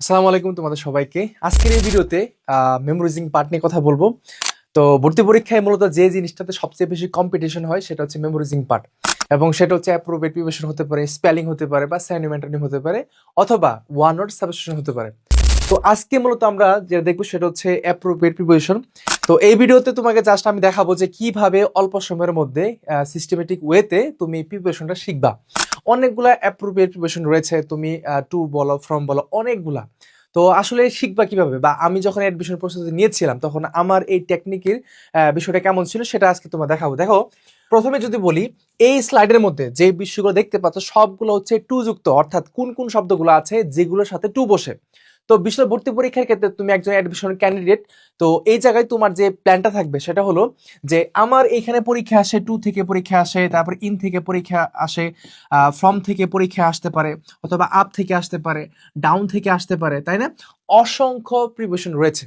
আসসালামু আলাইকুম তোমাদের সবাইকে। আজকের এই ভিডিওতে মেমোরাইজিং পার্ট নিয়ে কথা বলবো। তো ভর্তি পরীক্ষায় মূলত যে জিনিসটাতে সবচেয়ে বেশি কম্পিটিশন হয় সেটা হচ্ছে মেমোরাইজিং পার্ট, এবং সেটা হচ্ছে অ্যাপ্রোপ্রিয়েট প্রিপারেশন হতে পারে, স্পেলিং হতে পারে, বা স্যানিমেন্টানি হতে পারে, অথবা ওয়ান ওয়ার্ড সাবস্টিটিউশন হতে পারে। তো আজকে মূলত আমরা যেটা দেখবো সেটা হচ্ছে অ্যাপ্রোপ্রিয়েট প্রিপারেশন। তো এই ভিডিওতে তোমাকে জাস্ট আমি দেখাবো যে কিভাবে অল্প সময়ের মধ্যে সিস্টেমেটিক ওয়েতে তুমি প্রিপারেশনটা শিখবা। অনেকগুলা অ্যাপ্রোপ্রিয়েট প্রিপারেশন রয়েছে, তুমি টু বলো, ফ্রম বলো, অনেকগুলা। তো আসলে শিখবা কিভাবে, বা আমি যখন অ্যাডমিশন প্রস্তুতি নিয়েছিলাম তখন আমার এই টেকনিকের বিষয়টা কেমন ছিল সেটা আজকে তোমার দেখাবো। দেখো, প্রথমে যদি বলি, এই স্লাইডের মধ্যে যে বিষয়গুলো দেখতে পাচ্ছ সবগুলো হচ্ছে টু যুক্ত, অর্থাৎ কোন কোন শব্দগুলো আছে যেগুলোর সাথে টু বসে। তো বিশ্ব ভর্তি পরীক্ষার ক্ষেত্রে তুমি একজন অ্যাডমিশন ক্যান্ডিডেট, তো এই জায়গায় তোমার যে প্ল্যানটা থাকবে সেটা হলো যে আমার এইখানে পরীক্ষা আসে, টু থেকে পরীক্ষা আসে, তারপর ইন থেকে পরীক্ষা আসে, ফ্রম থেকে পরীক্ষা আসতে পারে, অথবা আপ থেকে আসতে পারে, ডাউন থেকে আসতে পারে, তাই না? অসংখ্য প্রিপারেশন রয়েছে,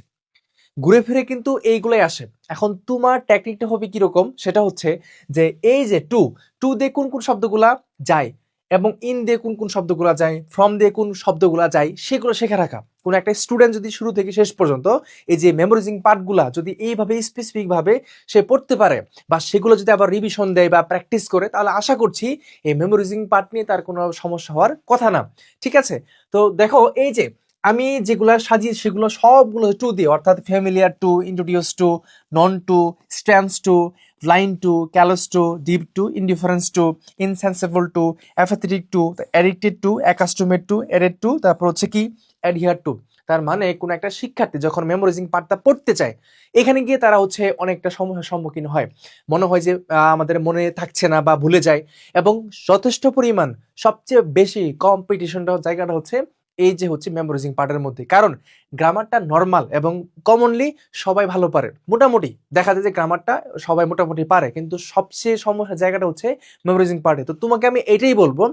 ঘুরে ফিরে কিন্তু এইগুলাই আসে। এখন তোমার টেকনিকটা হবে কিরকম, সেটা হচ্ছে যে এই যে টু, টু দিয়ে কোন কোন শব্দগুলা যায়, এবং ইন দিয়ে কোন কোন শব্দগুলা যায়, ফ্রম দিয়ে কোন শব্দগুলা যায়, সেগুলো শেখা রাখা। কোন একটা স্টুডেন্ট যদি শুরু থেকে শেষ পর্যন্ত এই যে মেমোরাইজিং পার্টগুলা যদি এইভাবে স্পেসিফিক ভাবে সে পড়তে পারে, বা সেগুলো যদি আবার রিভিশন দেয় বা প্র্যাকটিস করে, তাহলে আশা করছি এই মেমোরাইজিং পার্ট নিয়ে তার কোনো সমস্যা হওয়ার কথা না। ঠিক আছে? তো দেখো, এই যে আমি যেগুলা সাজিয়ে সেগুলো সবগুলো টু দিয়ে, অর্থাৎ familiar to, introduce to, known to, stance to, blind to, callous to, deaf to, indifference to, insensible to, apathetic to, addicted to, accustomed to, added to, তারপর হচ্ছে কি অ্যাডহিয়ার টু। তার মানে কোন একটা শিক্ষার্থী যখন মেমোরাইজিং পার্টটা পড়তে চায়, এখানে গিয়ে তারা হচ্ছে অনেকটা সমস্যার সম্মুখীন হয়। মনে হয় যে আমাদের মনে থাকছে না বা ভুলে যায়, এবং যথেষ্ট পরিমাণ সবচেয়ে বেশি কম্পিটিশনটা জায়গাটা হচ্ছে এই যে হচ্ছে মেমোরাইজিং পার্টের মধ্যে। কারণ গ্রামারটা নর্মাল এবং কমনলি সবাই ভালো পারে, মোটামুটি দেখা যায় যে গ্রামারটা সবাই মোটামুটি পারে, কিন্তু সবচেয়ে সমস্যার জায়গাটা হচ্ছে মেমোরাইজিং পার্টে। তো তোমাকে আমি এটাই বলবো,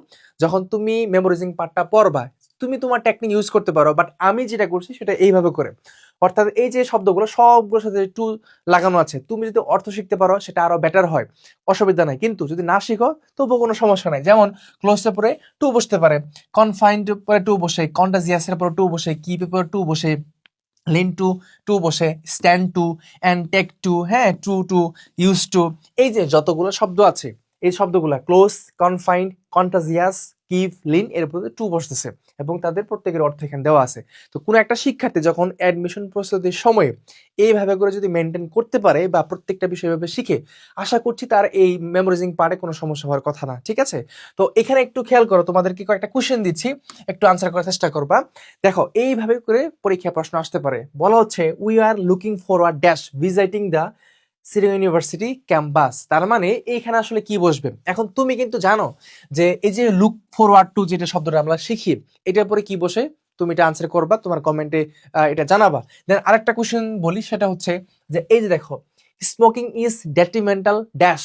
যখন তুমি মেমোরাইজিং পার্টটা পড়বা, তুমি তোমার টেকনিক ইউজ করতে পারো, বাট আমি যেটা করছি সেটা এইভাবে করে, অর্থাৎ এই যে শব্দগুলো সবগুলোর সাথে টু লাগানো আছে, তুমি যদি অর্থ শিখতে পারো সেটা আরো বেটার হয়, অসুবিধা নাই। কিন্তু যদি না শিখো তবুও কোনো সমস্যা নাই। যেমন ক্লোজের পরে টু বসতে পারে, কনফাইন্ড পরে টু বসে, কন্টাজিয়াসের পরে টু বসে, কি পেপার টু বসে, লিন টু, টু বসে, stand to, and take to, হ্যাঁ, ট্রু টু, ইউজ টু। এই যে যতগুলো শব্দ আছে, এই শব্দগুলো ক্লোজ, কনফাইন্ড, কন্টাজিয়াস, কিভ, লিন এর উপরে টু বসতেছে, এবং তাদের প্রত্যেকের অর্থ এখানে দেওয়া আছে। তো কোনো একটা শিক্ষার্থী যখন অ্যাডমিশন প্রস্তুতির সময়ে এইভাবে করে যদি মেনটেন করতে পারে বা প্রত্যেকটা বিষয় এভাবে শিখে, আশা করছি তার এই মেমোরাইজিং পার্টে কোনো সমস্যা হওয়ার কথা না। ঠিক আছে? তো এখানে একটু খেয়াল করো, তোমাদেরকে কয়েকটা কোশ্চেন দিচ্ছি, একটু আনসার করার চেষ্টা করবা। দেখো, এইভাবে করে পরীক্ষা প্রশ্ন আসতে পারে। বলা হচ্ছে we are looking forward dash visiting the city university campus. তার মানে এইখানে আসলে কি বসবে? এখন তুমি কিন্তু জানো যে এই যে লুক ফরওয়ার্ড টু যেটা শব্দটা আমরা শিখি, এটার পরে কি বসে, তুমি এটা আনসার করবা, তোমার কমেন্টে এটা জানাবা। দেন আরেকটা কোশ্চেন বলি, সেটা হচ্ছে যে এই যে দেখো, smoking is detrimental dash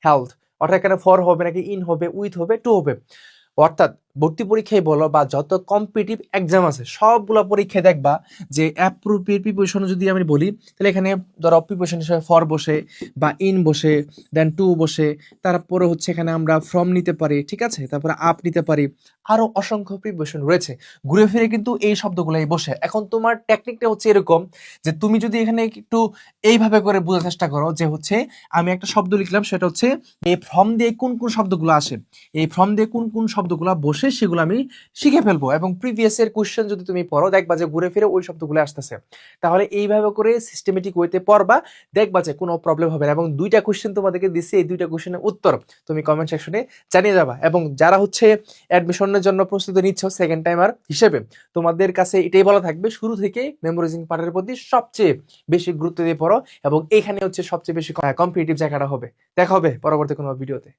health, অর্থাৎ এখানে ফর হবে নাকি ইন হবে, উইথ হবে, টু হবে। অর্থাৎ ভর্তি পরীক্ষায় বলো বা যত কম্পিটিটিভ এক্সাম আছে সবগুলো পরীক্ষায় দেখবা যে অ্যাপ্রোপ্রিয়েট প্রিপারেশন যদি আমি বলি, তাহলে এখানে ধরো প্রিপারেশন হিসেবে ফর বসে, বা ইন বসে, দেন টু বসে, তারপরে হচ্ছে এখানে আমরা ফ্রম নিতে পারি, ঠিক আছে, তারপরে আপ নিতে পারি, আরো অসংখ্য প্রিপারেশন রয়েছে, ঘুরে ফিরে কিন্তু এই শব্দগুলাই বসে। এখন তোমার টেকনিকটা হচ্ছে এরকম যে তুমি যদি এখানে একটু এইভাবে করে বোঝার চেষ্টা করো যে হচ্ছে আমি একটা শব্দ লিখলাম, সেটা হচ্ছে এই ফ্রম দিয়ে কোন কোন শব্দগুলো আসে, এই ফ্রম দিয়ে কোন কোন শব্দগুলো বসে, সেগুলো আমি শিখে ফেলবো, এবং প্রিভিয়াস এর কোশ্চেন যদি তুমি পড়ো দেখবা যে ঘুরে ফিরে ওই শব্দগুলো আসতেছে। তাহলে এইভাবে করে সিস্টেমেটিক ওয়েতে পড়বা, দেখবা যে কোনো প্রবলেম হবে না। এবং দুইটা কোশ্চেন তোমাদেরকে দিচ্ছি, এই দুইটা কোশ্চেনের উত্তর তুমি কমেন্ট সেকশনে জানিয়ে যাবা। এবং যারা হচ্ছে অ্যাডমিশনের জন্য প্রস্তুতি নিচ্ছ সেকেন্ড টাইমার হিসেবে, তোমাদের কাছে এটাই বলা থাকবে, শুরু থেকে মেমোরাইজিং পার্টের প্রতি সবচেয়ে বেশি গুরুত্ব দিয়ে পড়ো, এবং এখানে হচ্ছে সবচেয়ে বেশি কম্পিটিটিভ জায়গাটা হবে। দেখা হবে পরবর্তী কোনো ভিডিওতে।